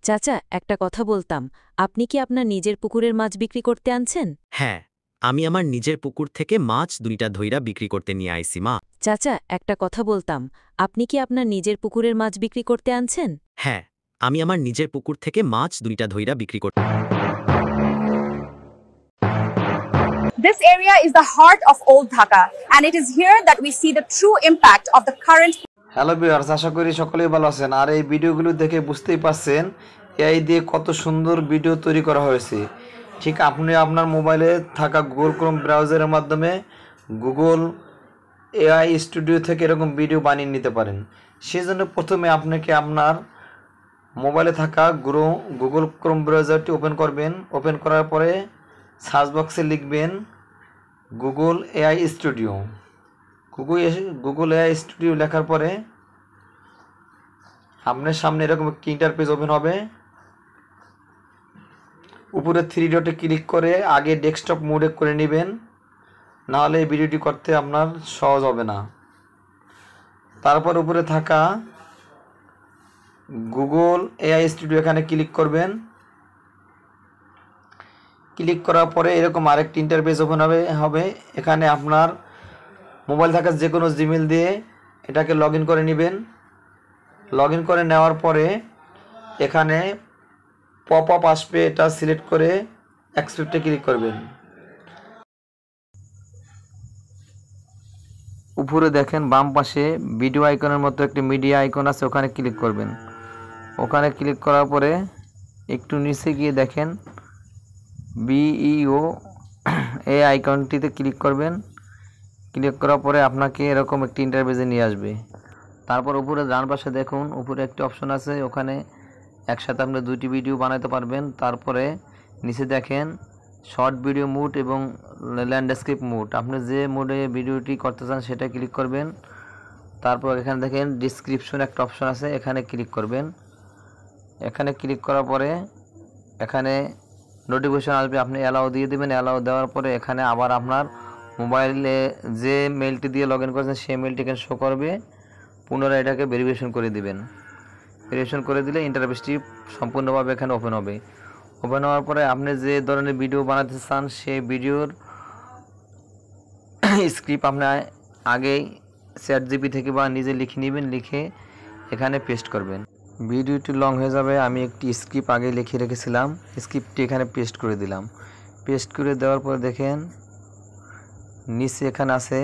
চাচা, একটা কথা বলতাম, আপনি কি আপনার নিজের পুকুরের মাছ বিক্রি করতে আনছেন? হ্যাঁ, আমি আমার নিজের পুকুর থেকে মাছ ২টা ধইরা বিক্রি করতে নিয়ে আইছি মা। চাচা, একটা কথা বলতাম, আপনি কি আপনার নিজের পুকুরের মাছ বিক্রি করতে আনছেন? হ্যাঁ, আমি আমার নিজের পুকুর থেকে মাছ ২টা ধইরা বিক্রি করতে। This area is the heart of Old Dhaka, and it is here that we see the true impact of the current. Hello viewers, আশা করি সকলেই ভালো আছেন। আর এই ভিডিওগুলো দেখে বুঝতেই পারছেন এআই দিয়ে কত সুন্দর ভিডিও তৈরি করা হয়েছে। ঠিক আপনি আপনার মোবাইলে থাকা গুগল ক্রোম ব্রাউজারের মাধ্যমে গুগল এআই স্টুডিও থেকে এরকম ভিডিও বানিয়ে নিতে পারেন। সেজন্য প্রথমে আপনাকে আপনার মোবাইলে থাকা গুগল ক্রোম ব্রাউজারটি ওপেন করবেন। ওপেন করার পরে সার্চ বক্সে লিখবেন Google AI studio. Google AI studio লেখার পরে আপনার সামনে এরকম একটি ইন্টারফেস ওপেন হবে। উপরে 3 ডটে ক্লিক করে আগে ডেস্কটপ মোডে করে নেবেন, নাহলে এই ভিডিওটি করতে আপনার সহজ হবে না। তারপর উপরে থাকা গুগল এআই স্টুডিও এখানে ক্লিক করবেন। ক্লিক করার পরে এরকম আরেকটি ইন্টারফেস ওপেন হবে। এখানে আপনার মোবাইল থাকা যে কোনো জিমেল দিয়ে এটাকে লগ ইন করে নেবেন। লগ ইন করে নেওয়ার পরে এখানে পপ আপ আসবে, এটা সিলেক্ট করে অ্যাকসেপ্টে ক্লিক করবেন। উপরে দেখেন বাম পাশে ভিডিও আইকনের মতো একটি মিডিয়া আইকন আছে, ওখানে ক্লিক করবেন। ওখানে ক্লিক করার পরে একটু নিচে গিয়ে দেখেন বিইও এই আইকনটিতে ক্লিক করবেন। ক্লিক করার পরে আপনাকে এরকম একটি ইন্টারফেসে নিয়ে আসবে। তারপর উপরে ডান পাশে দেখুন উপরে একটি অপশন আছে, ওখানে একসাথে আপনি 2টি ভিডিও বানাতে পারবেন। তারপরে নিচে দেখেন শর্ট ভিডিও মোড এবং ল্যান্ডস্কেপ মোড, আপনি যে মোডে ভিডিওটি করতে চান সেটা ক্লিক করবেন। তারপর এখানে দেখেন ডিসক্রিপশন একটা অপশন আছে, এখানে ক্লিক করবেন। এখানে ক্লিক করার পরে এখানে নোটিফিকেশন আসবে, আপনি অ্যালাউ দিয়ে দেবেন। অ্যালাউ দেওয়ার পরে এখানে আবার আপনার মোবাইলে যে মেলটি দিয়ে লগ ইন করেছেন সেই মেলটি এখানে শো করবে। পুনরায় এটাকে ভেরিফিকেশন করে দিবেন। ভেরিফিকেশন করে দিলে ইন্টারফেসটি সম্পূর্ণভাবে এখানে ওপেন হবে। ওপেন হওয়ার পরে আপনি যে ধরনের ভিডিও বানাতে চান সেই ভিডিওর স্ক্রিপ্ট আপনি আগেই চ্যাটজিপি থেকে বা নিজে লিখে নেবেন, লিখে এখানে পেস্ট করবেন। ভিডিওটি লং হয়ে যাবে, আমি একটি স্ক্রিপ্ট আগে লিখে রেখেছিলাম, স্ক্রিপ্টটি এখানে পেস্ট করে দিলাম। পেস্ট করে দেওয়ার পর দেখেন নিচে এখানে আছে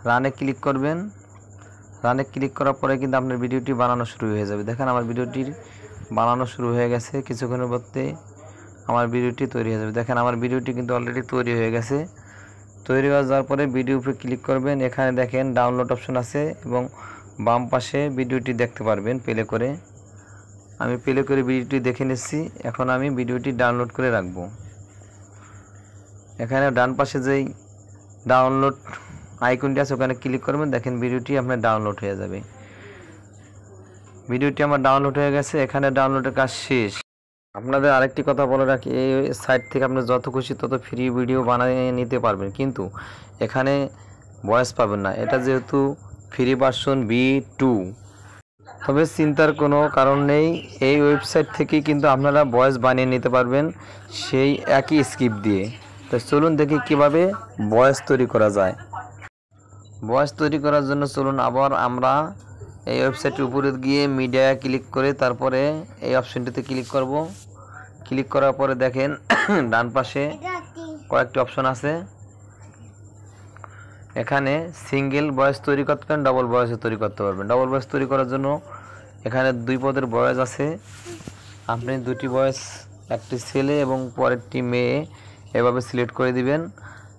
রানে ক্লিক করবেন। রানে ক্লিক করার পরে কিন্তু আপনার ভিডিওটি বানানো শুরু হয়ে যাবে। দেখেন আমার ভিডিওটি বানানো শুরু হয়ে গেছে, কিছুক্ষণের মধ্যে আমার ভিডিওটি তৈরি হয়ে যাবে। দেখেন আমার ভিডিওটি কিন্তু অলরেডি তৈরি হয়ে গেছে। তৈরি হয়ে যাওয়ার পরে ভিডিও উপরে ক্লিক করবেন। এখানে দেখেন ডাউনলোড অপশন আছে এবং বাম পাশে ভিডিওটি দেখতে পারবেন প্লে করে। আমি প্লে করে ভিডিওটি দেখে নিচ্ছি। এখন আমি ভিডিওটি ডাউনলোড করে রাখবো। এখানে ডান পাশে যেই ডাউনলোড আইকনটি আছে ওখানে ক্লিক করবেন, দেখেন ভিডিওটি আপনার ডাউনলোড হয়ে যাবে। ভিডিওটি আমার ডাউনলোড হয়ে গেছে, এখানে ডাউনলোডের কাজ শেষ। আপনাদের আরেকটি কথা বলে রাখি, এই সাইট থেকে আপনি যত খুশি তত ফ্রি ভিডিও বানিয়ে নিতে পারবেন, কিন্তু এখানে ভয়েস পাবেন না। এটা যেহেতু ফ্রি ভার্সন V2, তবে চিন্তার কোনো কারণ নেই, এই ওয়েবসাইট থেকেই কিন্তু আপনারা ভয়েস বানিয়ে নিতে পারবেন সেই একই স্ক্রিপ্ট দিয়ে। তো চলুন দেখি কিভাবে ভয়েস তৈরি করা যায়। ভয়েস তৈরি করার জন্য চলুন আবার আমরা এই ওয়েবসাইটের উপরে গিয়ে মিডিয়া ক্লিক করে তারপরে এই অপশনটিতে ক্লিক করব। ক্লিক করার পরে দেখেন ডান পাশে কয়েকটি অপশন আছে, এখানে সিঙ্গেল ভয়েস তৈরি করতে পারেন, ডাবল ভয়েসও তৈরি করতে পারবেন। ডাবল ভয়েস তৈরি করার জন্য এখানে 2 পদের ভয়েস আছে, আপনি 2টি ভয়েস, একটি ছেলে এবং পরেরটি মেয়ে এভাবে সিলেক্ট করে দিবেন।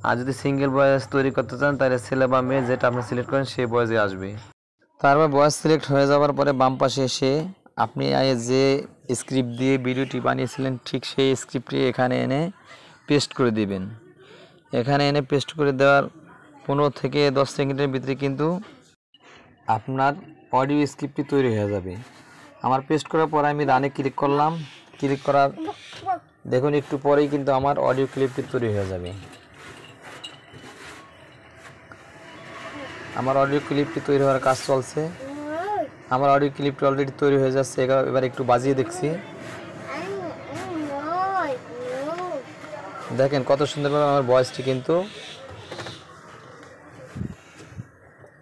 আর যদি সিঙ্গেল ভয়েস তৈরি করতে চান তাহলে ছেলে বা মেয়ে যেটা আপনি সিলেক্ট করেন সেই ভয়েসে আসবে। তারপর ভয়েস সিলেক্ট হয়ে যাওয়ার পরে বাম পাশে এসে আপনি যে স্ক্রিপ্ট দিয়ে ভিডিওটি বানিয়েছিলেন ঠিক সেই স্ক্রিপ্টটি এখানে এনে পেস্ট করে দিবেন। এখানে এনে পেস্ট করে দেওয়ার 15 থেকে 10 সেকেন্ডের ভিতরে কিন্তু আপনার অডিও স্ক্রিপ্টটি তৈরি হয়ে যাবে। আমার পেস্ট করার পর আমি রানে ক্লিক করলাম। ক্লিক করার দেখুন একটু পরেই কিন্তু আমার অডিও ক্লিপটি তৈরি হয়ে যাবে। আমার অডিও ক্লিপটি তৈরি হওয়ার কাজ চলছে। আমার অডিও ক্লিপটা অলরেডি তৈরি হয়ে যাচ্ছে, এবার একটু বাজিয়ে দেখছি। দেখেন কত সুন্দরভাবে আমার ভয়েসটি কিন্তু।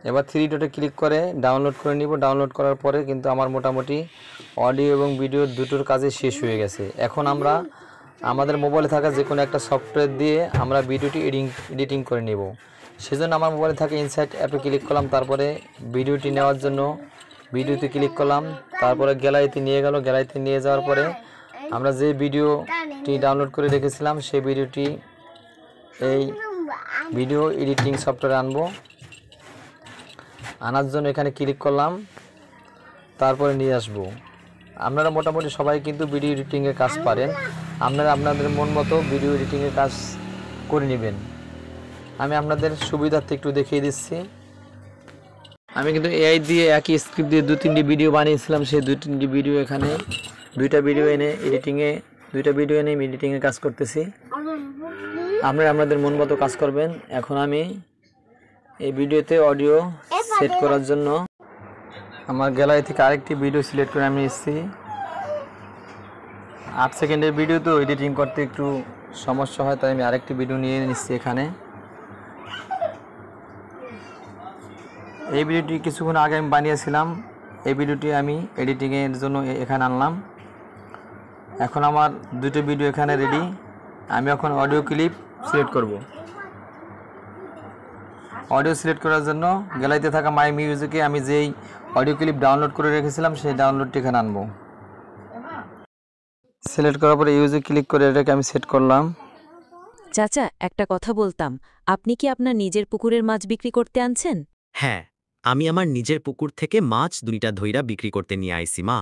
এবার 3 ডটে ক্লিক করে ডাউনলোড করে নিব। ডাউনলোড করার পরে কিন্তু আমার মোটামুটি অডিও এবং ভিডিও দুটোর কাজে শেষ হয়ে গেছে। এখন আমরা আমাদের মোবাইলে থাকা যে কোনো একটা সফটওয়্যার দিয়ে আমরা ভিডিওটি এডিটিং করে নেব। সেজন্য আমার মোবাইলে থাকা ইনসাইট অ্যাপে ক্লিক করলাম, তারপরে ভিডিওটি নেওয়ার জন্য ভিডিওতে ক্লিক করলাম, তারপরে গ্যালারিতে নিয়ে গেল। গ্যালারিতে নিয়ে যাওয়ার পরে আমরা যে ভিডিওটি ডাউনলোড করে রেখেছিলাম সেই ভিডিওটি এই ভিডিও এডিটিং সফটওয়্যারে আনবো। আনার জন্য এখানে ক্লিক করলাম, তারপরে নিয়ে আসব। আপনারা মোটামুটি সবাই কিন্তু ভিডিও এডিটিংয়ের কাজ পারেন, আপনারা আপনাদের মন মতো ভিডিও এডিটিংয়ের কাজ করে নেবেন। আমি আপনাদের সুবিধার্থে একটু দেখিয়ে দিচ্ছি। আমি কিন্তু এআই দিয়ে একই স্ক্রিপ্ট দিয়ে 2-3টি ভিডিও বানিয়েছিলাম। সেই 2-3টি ভিডিও এখানে দুইটা ভিডিও এনে এডিটিংয়ে কাজ করতেছি। আপনারা আপনাদের মন মতো কাজ করবেন। এখন আমি এই ভিডিওতে অডিও সেট করার জন্য আমার গ্যালারি থেকে আরেকটি ভিডিও সিলেক্ট করে আমি এসেছি। 8 সেকেন্ডের ভিডিও তো এডিটিং করতে একটু সমস্যা হয়, তাই আমি আরেকটি ভিডিও নিয়ে নিচ্ছি এখানে। এই ভিডিওটি কিছুক্ষণ আগে আমি বানিয়েছিলাম। এই ভিডিওটি আমি এডিটিংয়ের জন্য এখানে আনলাম। এখন আমার দুটো ভিডিও এখানে রেডি। আমি এখন অডিও ক্লিপ সিলেক্ট করব। অডিও সিলেক্ট করার জন্য গ্যালারিতে থাকা মাই মিউজিকে আমি যেই অডিও ক্লিপ ডাউনলোড করে রেখেছিলাম সেই ডাউনলোডটি এখানে আনবো। সিলেক্ট করার পরে ইউজে ক্লিক করে এটাকে আমি সেট করলাম। চাচা, একটা কথা বলতাম, আপনি কি আপনার নিজের পুকুরের মাছ বিক্রি করতে আনছেন? হ্যাঁ, আমি আমার নিজের পুকুর থেকে মাছ 2টা ধইরা বিক্রি করতে নিয়ে আইছি মা।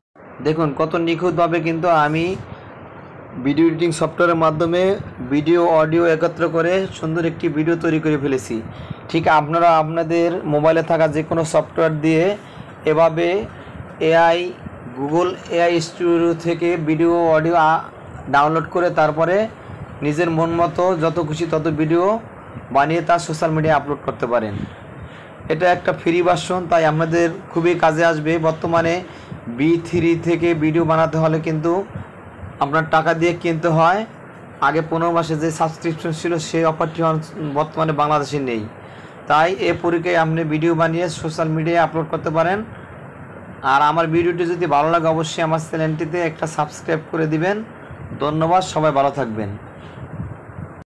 দেখুন কত নিখুঁতভাবে কিন্তু আমি ভিডিও এডিটিং সফটওয়্যারের মাধ্যমে ভিডিও অডিও একত্র করে সুন্দর একটি ভিডিও তৈরি করে ফেলেছি। ঠিক আপনারা আপনাদের মোবাইলে থাকা যে কোনো সফটওয়্যার দিয়ে এভাবে গুগল এআই স্টুডিও থেকে ভিডিও অডিও ডাউনলোড করে তারপরে নিজের মন মতো যত খুশি তত ভিডিও বানিয়ে তা সোশ্যাল মিডিয়ায় আপলোড করতে পারেন। এটা একটা ফ্রি ভার্সন, তাই আপনাদের খুবই কাজে আসবে। বর্তমানে V3 থেকে ভিডিও বানাতে হলে কিন্তু আপনার টাকা দিয়ে কিনতে হয়। আগে 15 মাসে যে সাবস্ক্রিপশন ছিল সেই অফারটি বর্তমানে বাংলাদেশে নেই। তাই এ পরীক্ষায় আপনি ভিডিও বানিয়ে সোশ্যাল মিডিয়ায় আপলোড করতে পারেন। আর আমার ভিডিওটি যদি ভালো লাগে অবশ্যই আমার চ্যানেলটিতে একটা সাবস্ক্রাইব করে দিবেন। ধন্যবাদ, সবাই ভালো থাকবেন।